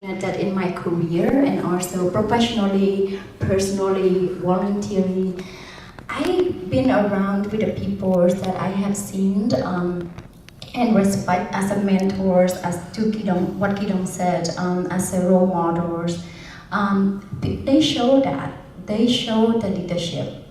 That in my career and also professionally, personally, voluntarily, I've been around with the people that I have seen and respect as a mentors, as to Kilong, what Kilong said, as a role models. They show that. They show the leadership.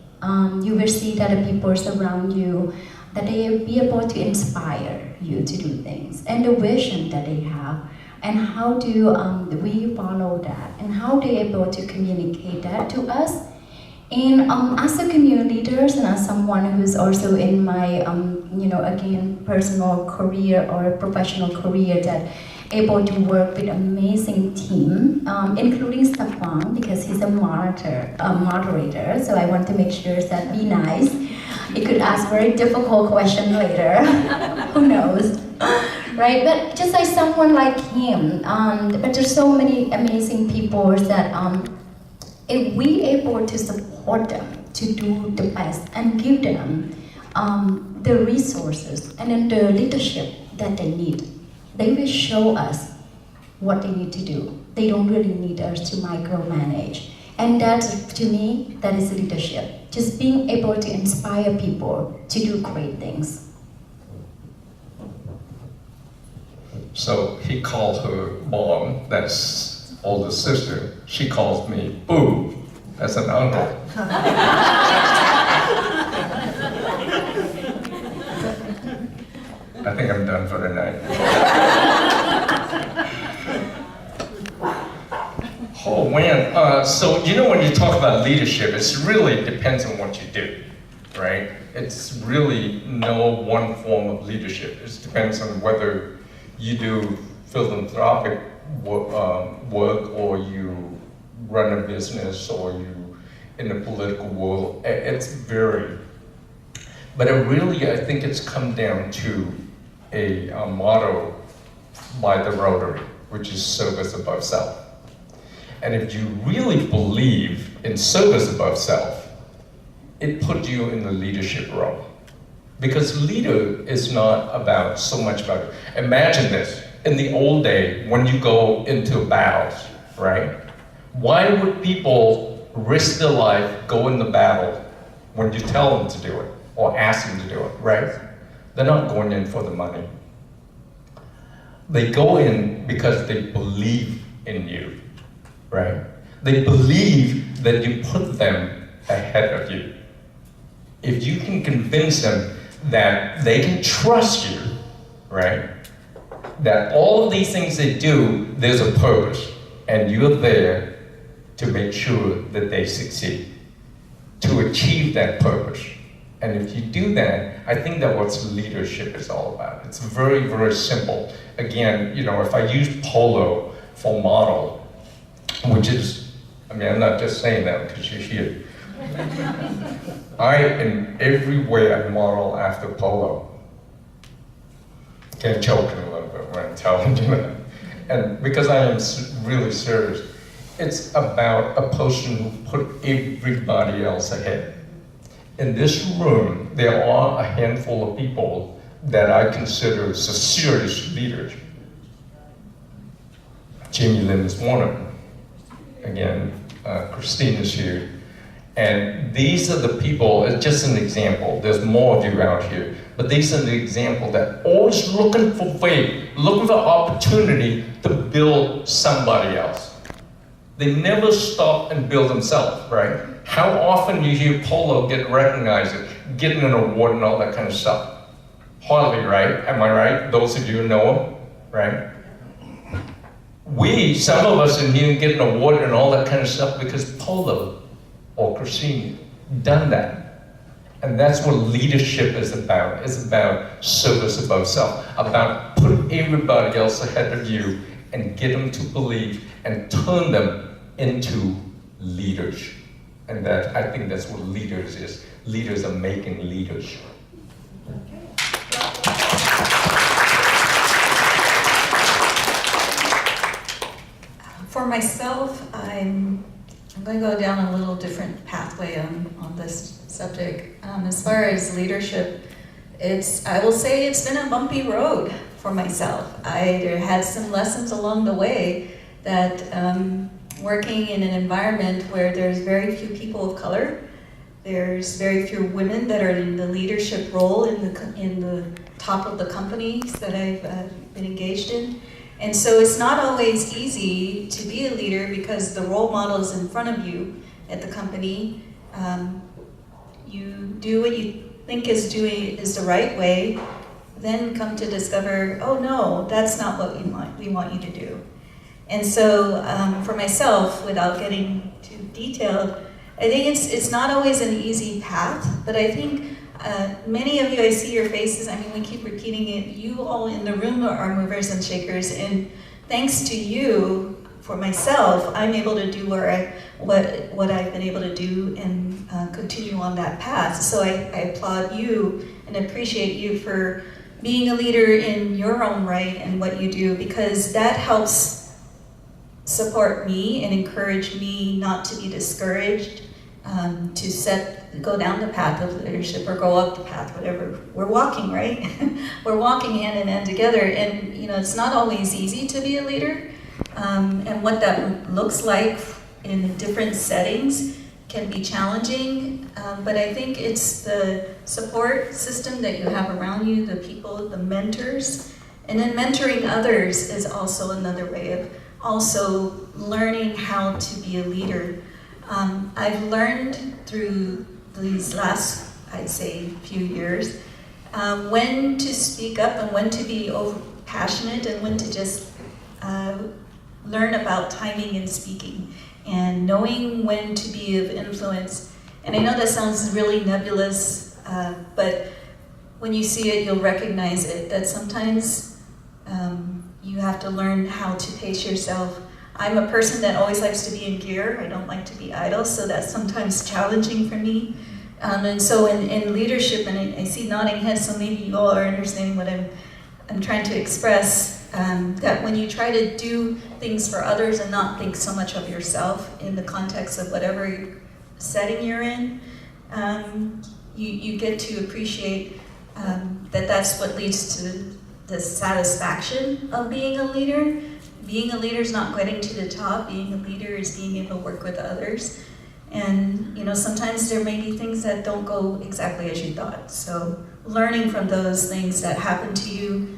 You will see that the people around you, that they will be able to inspire you to do things, and the vision that they have. And how do we follow that? And how they able to communicate that to us? And as a community leaders and as someone who's also in my, again, personal career or professional career, that able to work with amazing team, including Stefan, because he's a moderator. So I want to make sure that be nice. He could ask very difficult question later. Who knows? Right, but just like someone like him, but there's so many amazing people that if we able to support them to do the best and give them the resources and then the leadership that they need, they will show us what they need to do. They don't really need us to micromanage. And that's, to me, that is leadership. Just being able to inspire people to do great things. So he called her mom, that's older sister. She calls me Boo, that's an uncle. I think I'm done for the night. Oh man, so when you talk about leadership, it really depends on what you do, right? It's really no one form of leadership. It depends on whether you do philanthropic work, or you run a business, or you in the political world. It's varied. But I think it's come down to a motto by the Rotary, which is service above self. And if you really believe in service above self, it puts you in the leadership role. Because leader is not about so much about it. Imagine this, in the old day, when you go into battles, right? Why would people risk their life, go in the battle, when you tell them to do it, or ask them to do it, right? They're not going in for the money. They go in because they believe in you, right? They believe that you put them ahead of you. If you can convince them that they can trust you, right? That all of these things they do, there's a purpose, and you're there to make sure that they succeed, to achieve that purpose. And if you do that, I think that what leadership is all about. It's very, very simple. Again, if I use polo for model, which is, I'm not just saying that because you're here. I, in every way, I model after polo. Can't choke a little bit when I'm telling you that. And because I am really serious, it's about a person who put everybody else ahead. In this room, there are a handful of people that I consider serious leaders. Jimmy Lim is one of them. Again, Christine is here. And these are the people, it's just an example, there's more of you out here, but these are the example that always looking for way, looking for opportunity to build somebody else. They never stop and build themselves, right? How often you hear polo get recognized, getting an award and all that kind of stuff? Hardly, right? Am I right? Those of you who know them, right? Some of us in here get an award and all that kind of stuff because polo or Christine done that. And that's what leadership is about. It's about service above self, about put everybody else ahead of you and get them to believe and turn them into leaders. And that, I think that's what leaders is. Leaders are making leaders. For myself, I'm going to go down a little different pathway on this subject. As far as leadership, I will say it's been a bumpy road for myself. I had some lessons along the way that working in an environment where there's very few people of color, there's very few women that are in the leadership role in the top of the companies that I've been engaged in. And so it's not always easy to be a leader because the role model is in front of you at the company. You do what you think is the right way, then come to discover, oh no, that's not what we want you to do. And so for myself, without getting too detailed, I think it's not always an easy path, but I think many of you, I see your faces, I mean, we keep repeating it, you all in the room are movers and shakers, and thanks to you, for myself, I'm able to do what I've been able to do and continue on that path. So I applaud you and appreciate you for being a leader in your own right and what you do, because that helps support me and encourage me not to be discouraged, to go down the path of leadership or go up the path, whatever. We're walking, right? We're walking hand in hand together, and it's not always easy to be a leader, and what that looks like in different settings can be challenging, but I think it's the support system that you have around you, the people, the mentors, and then mentoring others is also another way of also learning how to be a leader. I've learned through these last, I'd say, few years, when to speak up and when to be passionate and when to just learn about timing and speaking and knowing when to be of influence. And I know that sounds really nebulous, but when you see it, you'll recognize it, that sometimes you have to learn how to pace yourself. I'm a person that always likes to be in gear. I don't like to be idle, so that's sometimes challenging for me. And so in leadership, and I see nodding heads, so maybe you all are understanding what I'm trying to express, that when you try to do things for others and not think so much of yourself in the context of whatever setting you're in, you get to appreciate that's what leads to the satisfaction of being a leader. Being a leader is not getting to the top. Being a leader is being able to work with others. And sometimes there may be things that don't go exactly as you thought. So learning from those things that happen to you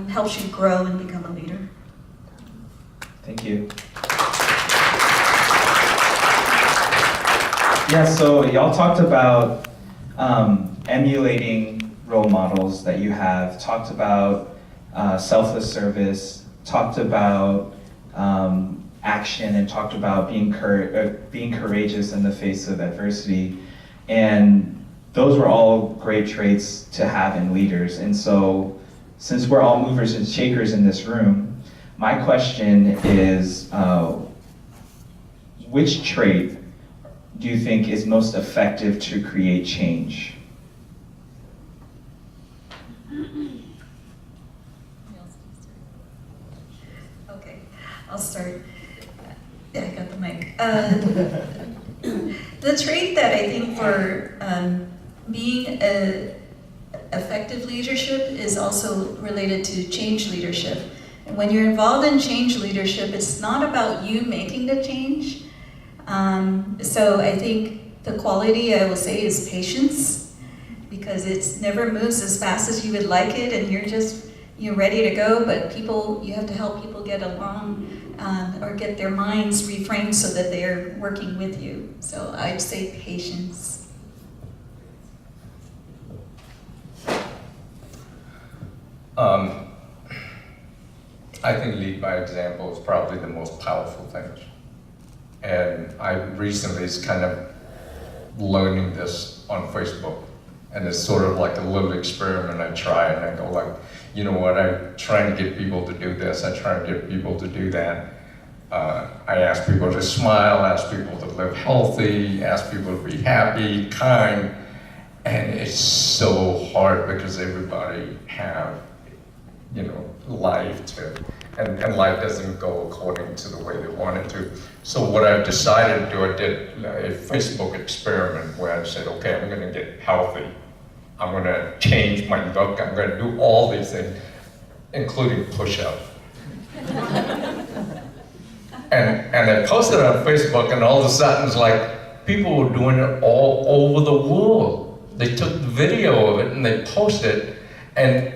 helps you grow and become a leader. Thank you. Yeah, so y'all talked about emulating role models that you have, talked about selfless service, talked about action, and talked about being courageous in the face of adversity. And those were all great traits to have in leaders. And so, since we're all movers and shakers in this room, my question is, which trait do you think is most effective to create change? Okay, I'll start. Yeah, I got the mic. The trait that I think for being an effective leadership is also related to change leadership. And when you're involved in change leadership, it's not about you making the change. So I think the quality I will say is patience, because it never moves as fast as you would like it, and you're ready to go, but you have to help people get along or get their minds reframed so that they're working with you. So I'd say patience. I think lead by example is probably the most powerful thing. And I recently is kind of learning this on Facebook. And it's sort of like a little experiment I try, and I go like, you know what, I'm trying to get people to do this, I try to get people to do that. I ask people to smile, ask people to live healthy, ask people to be happy, kind, and it's so hard because everybody have, life to, and life doesn't go according to the way they want it to. So what I've decided to do, I did a Facebook experiment where I said, okay, I'm gonna get healthy. I'm gonna change my look, I'm gonna do all these things, including push-up. And I posted it on Facebook, and all of a sudden it's like people were doing it all over the world. They took video of it and they posted it. And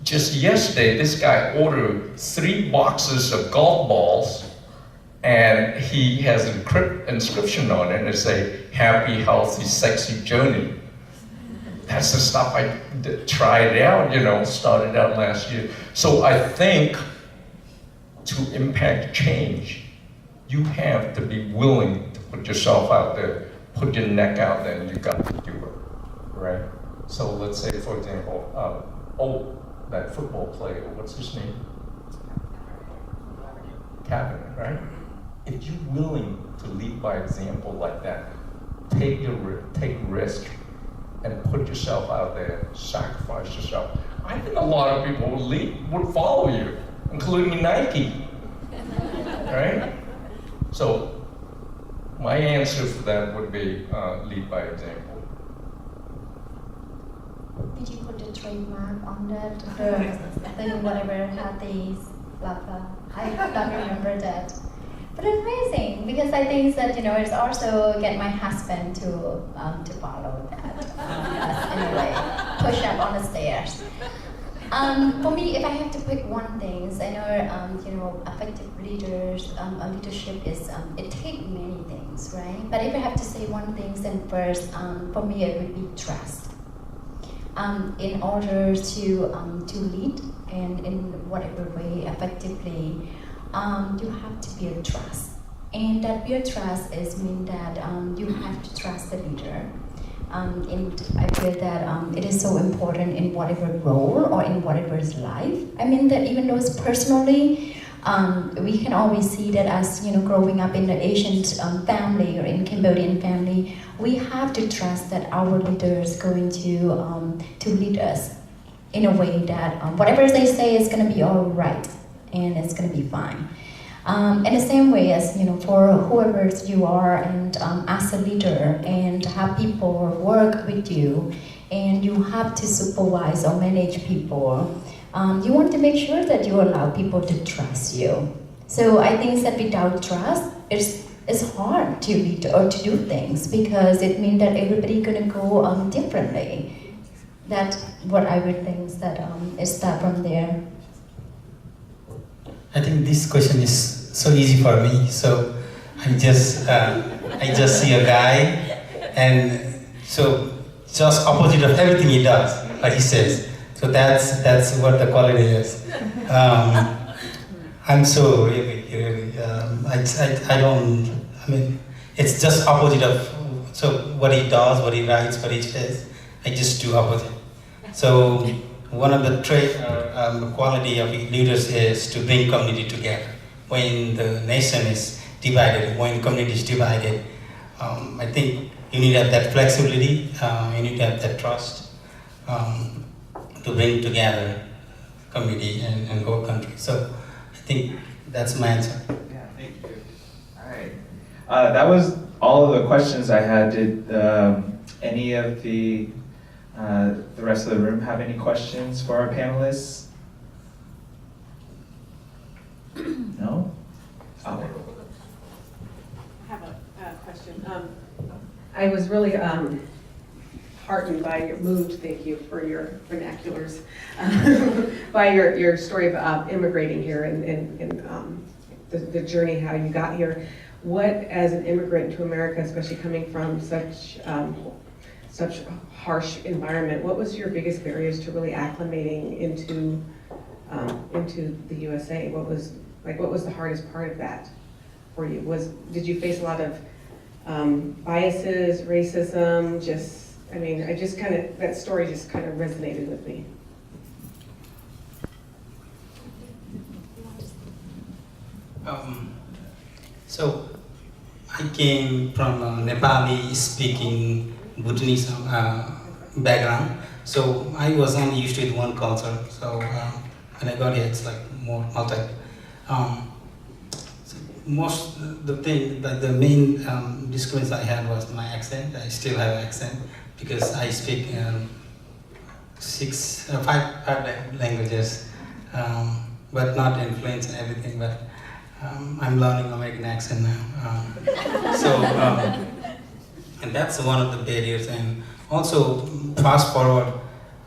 just yesterday, this guy ordered 3 boxes of golf balls, and he has an inscription on it, and it say, "Happy, healthy, sexy journey." That's the stuff I tried out, started out last year. So I think to impact change, you have to be willing to put yourself out there, put your neck out there, and you got to do it, right? So let's say, for example, that football player, what's his name? Cabinet, right? If you're willing to lead by example like that, take risk, and put yourself out there, sacrifice yourself. I think a lot of people would follow you, including Nike, right? So my answer for that would be lead by example. Did you put a trademark on that? The thing, whatever, healthy, blah blah. I don't remember that. But it's amazing because I think that it's also get my husband to follow that. Anyway, push up on the stairs. For me, if I have to pick one thing, I know effective leadership is it takes many things, right? But if I have to say one thing, then first, for me it would be trust. In order to lead and in whatever way effectively, you have to build trust. And that build trust mean that you have to trust the leader. And I feel that it is so important in whatever role or in whatever's life. I mean that even though it's personally, we can always see that as growing up in the Asian family or in Cambodian family, we have to trust that our leader is going to lead us in a way that whatever they say is going to be all right and it's going to be fine. In the same way as for whoever you are and as a leader and have people work with you and you have to supervise or manage people, you want to make sure that you allow people to trust you. So I think that without trust, it's hard to lead or to do things because it means that everybody gonna go differently. That's what I would think that is start from there. I think this question is so easy for me. So I just see a guy, and so just opposite of everything he does, what he says. So that's what the quality is. I'm so really I don't. I mean, it's just opposite of so what he does, what he writes, what he says. I just do opposite. So one of the quality of leaders is to bring community together. When the nation is divided, when community is divided, I think you need to have that flexibility, you need to have that trust to bring together community and whole country. So I think that's my answer. Yeah, thank you. All right. That was all of the questions I had. Did any of the rest of the room have any questions for our panelists? No? Oh. I have a question. I was really heartened by moved, thank you for your vernaculars, by your story of immigrating here and the journey, how you got here. What, as an immigrant to America, especially coming from such harsh environment, what was your biggest barriers to really acclimating into the USA? What was the hardest part of that for you? Did you face a lot of biases, racism? That story just kind of resonated with me. So I came from a Nepali-speaking Bhutanese background, so I was only used to one culture. So when I got here, it's like more multi. So most the main discrimination I had was my accent. I still have an accent because I speak five languages, but not in fluent and everything. But I'm learning American accent now. And that's one of the barriers. And also, fast forward,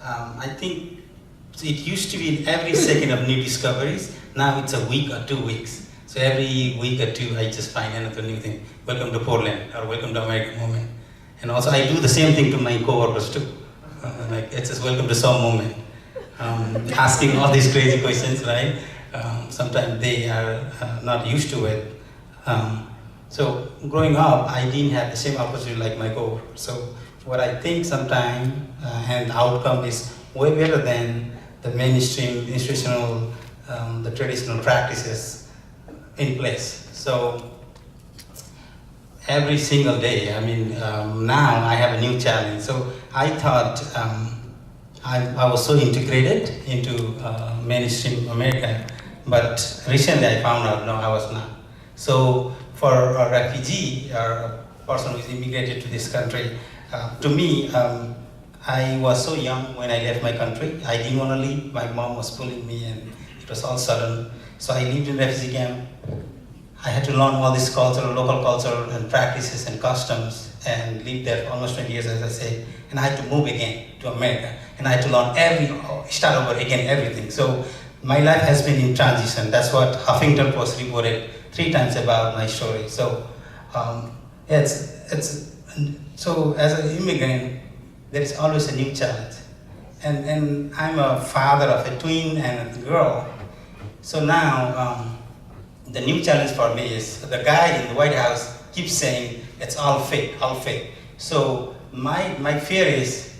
I think it used to be every second of new discoveries. Now it's a week or 2 weeks. So every week or two, I just find another new thing. Welcome to Portland, or welcome to American Moment. And also, I do the same thing to my coworkers too. Like, it's just welcome to some moment. Asking all these crazy questions, right? Sometimes they are not used to it. So growing up, I didn't have the same opportunity like my coworkers. So what I think sometimes and the outcome is way better than the mainstream institutional, the traditional practices in place. So every single day, I mean, now I have a new challenge. So I thought I was so integrated into mainstream America, but recently I found out, no, I was not. So for a refugee or a person who is immigrated to this country, to me, I was so young when I left my country. I didn't want to leave. My mom was pulling me and it was all sudden. So I lived in refugee camp. I had to learn all this culture, local culture and practices and customs, and lived there for almost 20 years, as I say. And I had to move again to America. And I had to learn start over again, everything. So my life has been in transition. That's what Huffington Post reported 3 times about my story. So so as an immigrant, there is always a new challenge. And I'm a father of a twin and a girl. So now the new challenge for me is the guy in the White House keeps saying it's all fake, all fake. So my fear is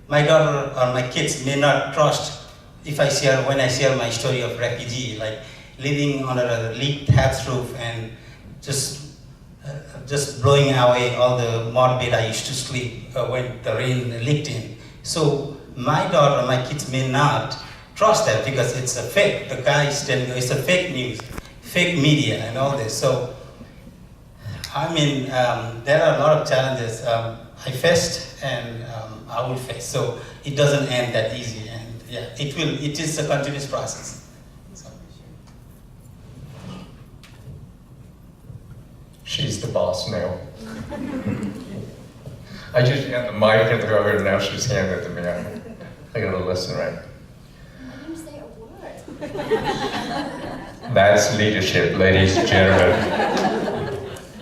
my daughter or my kids may not trust when I share my story of refugee, like living under a leaked hatch roof and just blowing away all the mud bed I used to sleep when the rain leaked in. So my daughter, my kids may not trust that because it's a fake. The guy is telling you it's a fake news, fake media and all this. So, I mean, there are a lot of challenges I faced and I will face. So it doesn't end that easy. And yeah, it is a continuous process. So. She's the boss now. I just hand the mic to her, and now she's handing it to me. I gotta listen, right? I didn't say a word. That's leadership, ladies and gentlemen.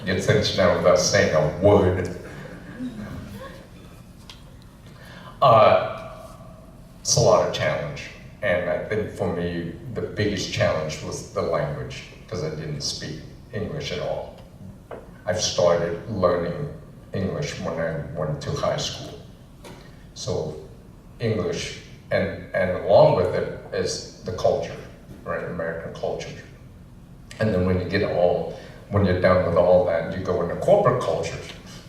You think she knows without saying a word. It's a lot of challenge, and I think for me, the biggest challenge was the language, because I didn't speak English at all. I've started learning English when I went to high school. So English, and along with it is the culture, right, American culture. And then when you're done with all that, you go into corporate culture.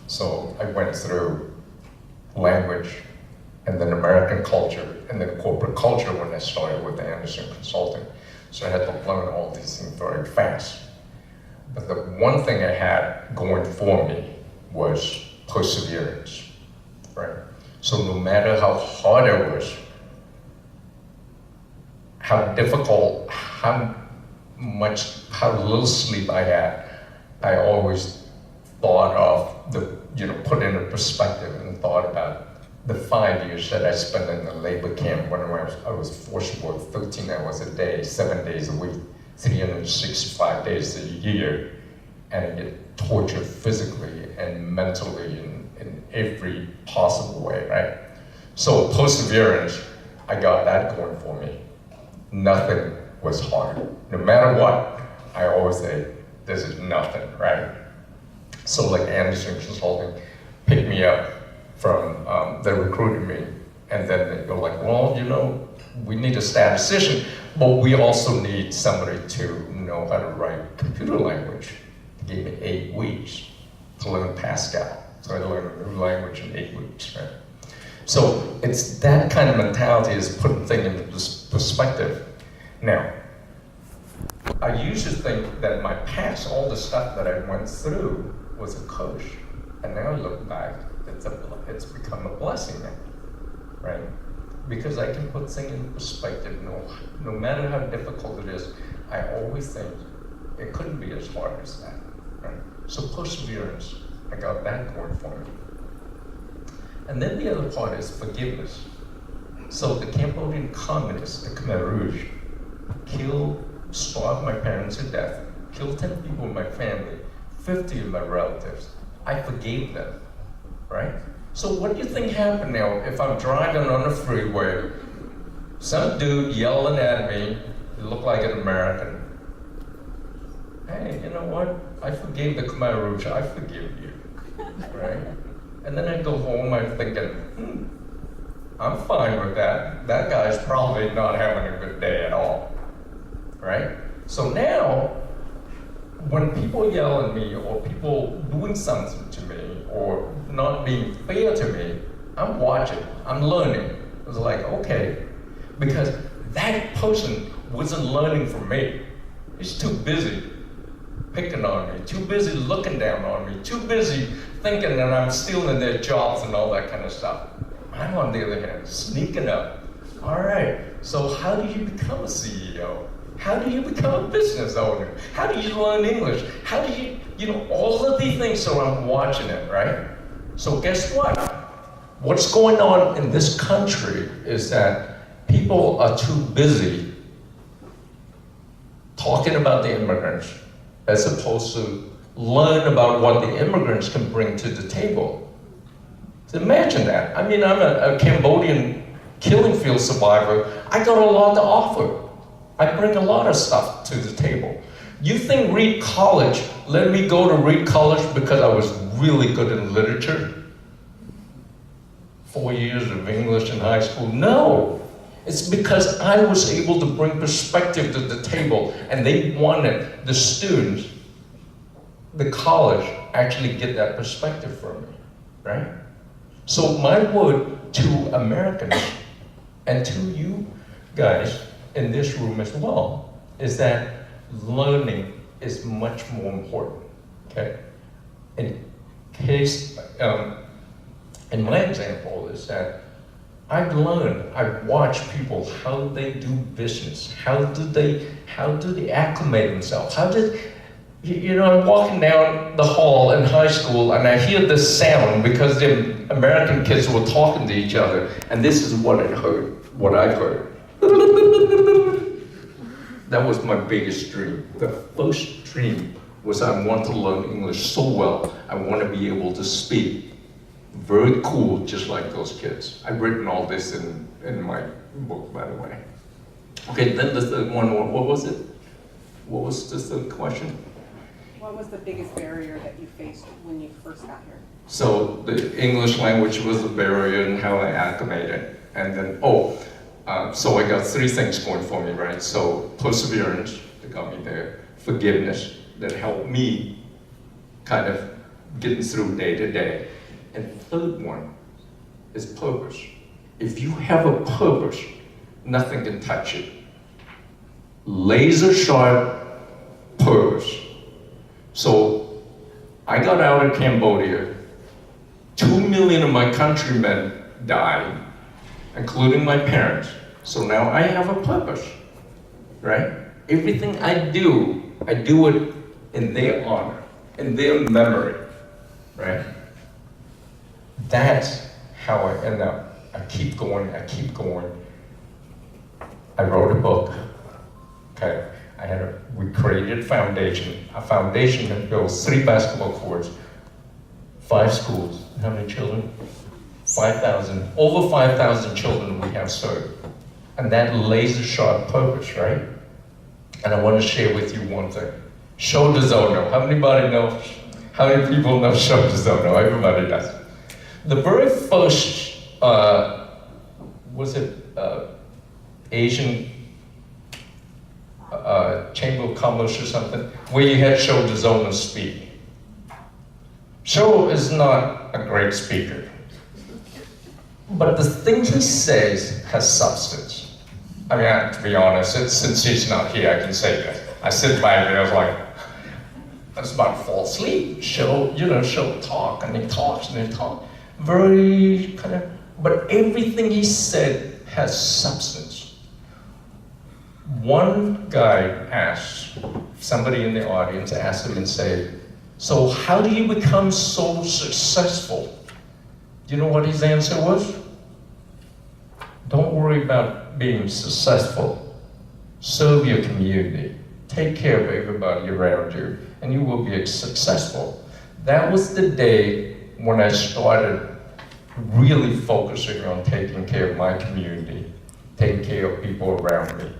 So I went through language, and then American culture, and then corporate culture when I started with Anderson Consulting. So I had to learn all these things very fast. But the one thing I had going for me was perseverance, right? So no matter how hard it was, how difficult, how little sleep I had, I always thought of put in a perspective and thought about the 5 years that I spent in the labor camp when I was forced to work 13 hours a day, 7 days a week, 365 days a year, and I get tortured physically and mentally in every possible way, right? So perseverance, I got that going for me. Nothing was hard. No matter what, I always say, this is nothing, right? So like Anderson Consulting picked me up from, they recruited me, and then they go like, well, we need a statistician, but we also need somebody to know how to write computer language. They gave me 8 weeks to learn Pascal. So I learned a new language in 8 weeks, right? So it's that kind of mentality is putting things into perspective. Now, I used to think that my past, all the stuff that I went through was a curse. And now I look back, it's become a blessing now, right? Because I can put things in perspective. No matter how difficult it is, I always think It couldn't be as hard as that, right? So perseverance, I got that going for me. And then the other part is forgiveness. So the Cambodian communists, the Khmer Rouge, starved my parents to death, killed 10 people in my family, 50 of my relatives. I forgave them, right? So what do you think happened now if I'm driving on the freeway, some dude yelling at me, he looked like an American. Hey, you know what? I forgave the Khmer Rouge, I forgive you, right? And then I go home, I'm thinking, I'm fine with that. That guy's probably not having a good day at all, right? So now, when people yell at me or people doing something to me or not being fair to me, I'm watching, I'm learning. It's like, okay, because that person wasn't learning from me. He's too busy picking on me, too busy looking down on me, too busy thinking that I'm stealing their jobs and all that kind of stuff. I'm, on the other hand, sneaking up. All right, so how do you become a CEO? How do you become a business owner? How do you learn English? How do you know, all of these things, so I'm watching it, right? So guess what? What's going on in this country is that people are too busy talking about the immigrants as opposed to learn about what the immigrants can bring to the table. So imagine that. I mean, I'm a Cambodian killing field survivor. I got a lot to offer. I bring a lot of stuff to the table. You think Reed College let me go to Reed College because I was really good in literature? 4 years of English in high school? No. It's because I was able to bring perspective to the table, and they wanted the students, the college, actually get that perspective from me, right? So my word to Americans and to you guys in this room as well is that learning is much more important, okay? In my example is that I've learned, I've watched people, how they do business, how do they acclimate themselves, you know, I'm walking down the hall in high school and I hear this sound because the American kids were talking to each other, and this is what I've heard. That was my biggest dream. The first dream was I want to learn English so well, I want to be able to speak very cool, just like those kids. I've written all this in my book, by the way. Okay, then the third one, what was it? What was the third question? What was the biggest barrier that you faced when you first got here? So the English language was the barrier and how I acclimated. And then, so I got three things going for me, right? So perseverance, that got me there. Forgiveness, that helped me kind of getting through day to day. And third one is purpose. If you have a purpose, nothing can touch it. Laser sharp purpose. So I got out of Cambodia, 2 million of my countrymen died, including my parents. So now I have a purpose, right? Everything I do it in their honor, in their memory, right? That's how I end up. I keep going. I wrote a book, okay? We created a foundation. A foundation that builds 3 basketball courts, 5 schools. How many children? 5,000, over 5,000 children we have served. And that laser sharp purpose, right? And I want to share with you one thing. Show de Zono. How many people know Show de Zono? Everybody does. The very first, Asian Chamber of Commerce or something, where you had Show de Zono speak. Show is not a great speaker, but the thing he says has substance. I mean, to be honest, since he's not here, I can say that. I sit back there, I was like, I was about to fall asleep. Show talk, and he talks, very kind of, but everything he said has substance. one guy asked, somebody in the audience asked him and said, so how do you become so successful? Do you know what his answer was? Don't worry about being successful. Serve your community. Take care of everybody around you, and you will be successful. That was the day when I started really focusing on taking care of my community, taking care of people around me.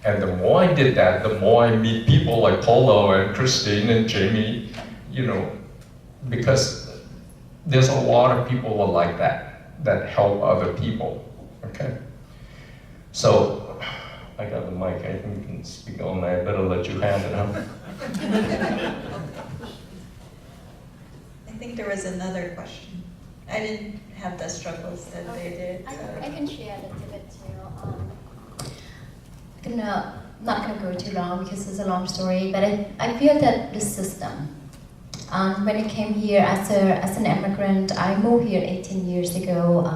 And the more I did that, the more I meet people like Polo and Christine and Jamie, you know, because there's a lot of people like that help other people, okay? So, I got the mic, I think you can speak on that, I better let you hand it up. I think there was another question. I didn't have the struggles that they did. I can share a little bit too. I'm not gonna go too long because it's a long story, but I feel that the system, when I came here as an immigrant, I moved here 18 years ago.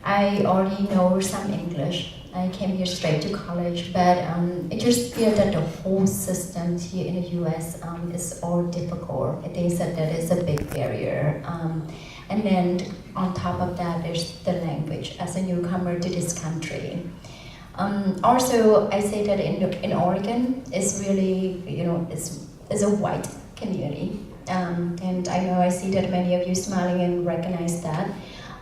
I already know some English. I came here straight to college, but I just feel that the whole system here in the US is all difficult. I think that is a big barrier. And then on top of that, there's the language as a newcomer to this country. Also, I say that in Oregon, it's really, you know, it's a white community. And I know I see that many of you smiling and recognize that.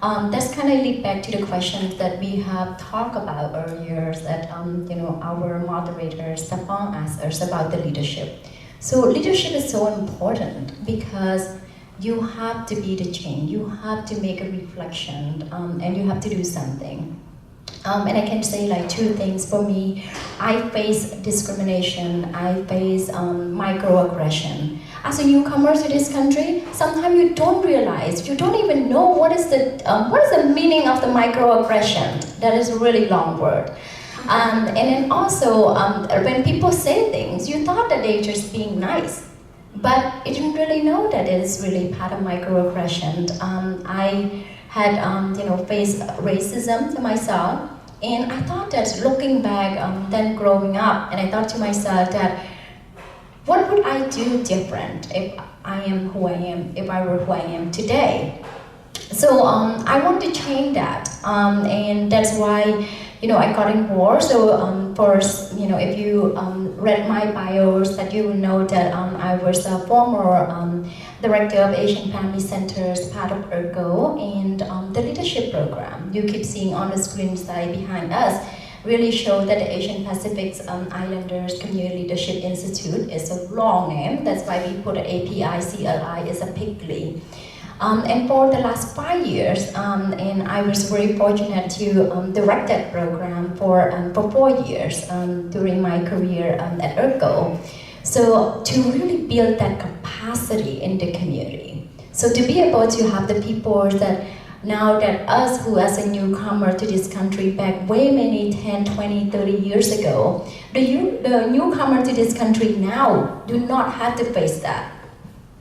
That's kind of lead back to the questions that we have talked about earlier that you know, our moderator Stefan asked us about the leadership. So leadership is so important because you have to be the change, you have to make a reflection, and you have to do something. And I can say like two things for me. I face discrimination, I face microaggression. As a newcomer to this country, sometimes you don't realize, you don't even know what is the meaning of the microaggression. That is a really long word. And then also, when people say things, you thought that they're just being nice, but you didn't really know that it is really part of microaggression. I had you know, faced racism to myself, and I thought that looking back, then growing up, and I thought to myself that what would I do different if I am who I am, if I were who I am today? So I want to change that, and that's why, you know, I got involved. So first, you know, if you read my bios, that you will know that I was a former director of Asian Family Centers, part of PACCO, and the leadership program you keep seeing on the screen side behind us really show that the Asian Pacific Islanders Community Leadership Institute is a long name. That's why we put APICLI is a PICLI. And for the last 5 years, and I was very fortunate to direct that program for 4 years during my career at PACCO. So to really build that capacity in the community. So to be able to have the people that now that us who as a newcomer to this country back way many 10, 20, 30 years ago, the newcomer to this country now do not have to face that.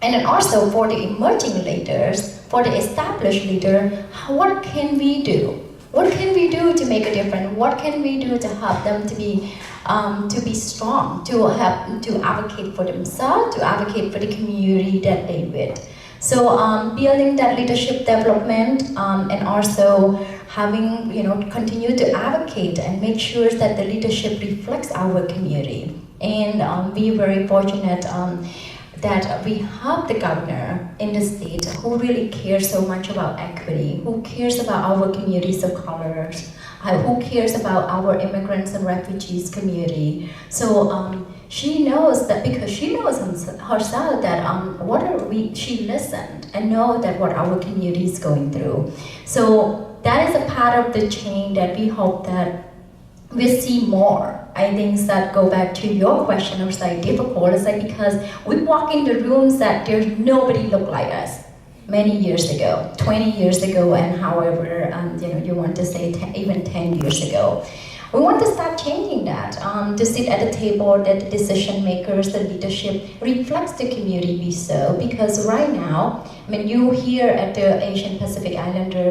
And then also for the emerging leaders, for the established leader, what can we do? What can we do to make a difference? What can we do to help them to be strong, to advocate for themselves, to advocate for the community that they with? So building that leadership development and also having, you know, continue to advocate and make sure that the leadership reflects our community. And we're very fortunate that we have the governor in the state who really cares so much about equity, who cares about our communities of colors, who cares about our immigrants and refugees community. So she knows that, because she knows herself that she listened and know that what our community is going through. So that is a part of the change that we hope that we'll see more. I think that go back to your question, it was like difficult. It's like because we walk in the rooms that there's nobody look like us many years ago, 20 years ago, and however you know, you want to say even 10 years ago. We want to start changing that, to sit at the table that the decision makers, the leadership reflects the community we serve. Because right now, I mean, you here at the Asian Pacific Islanders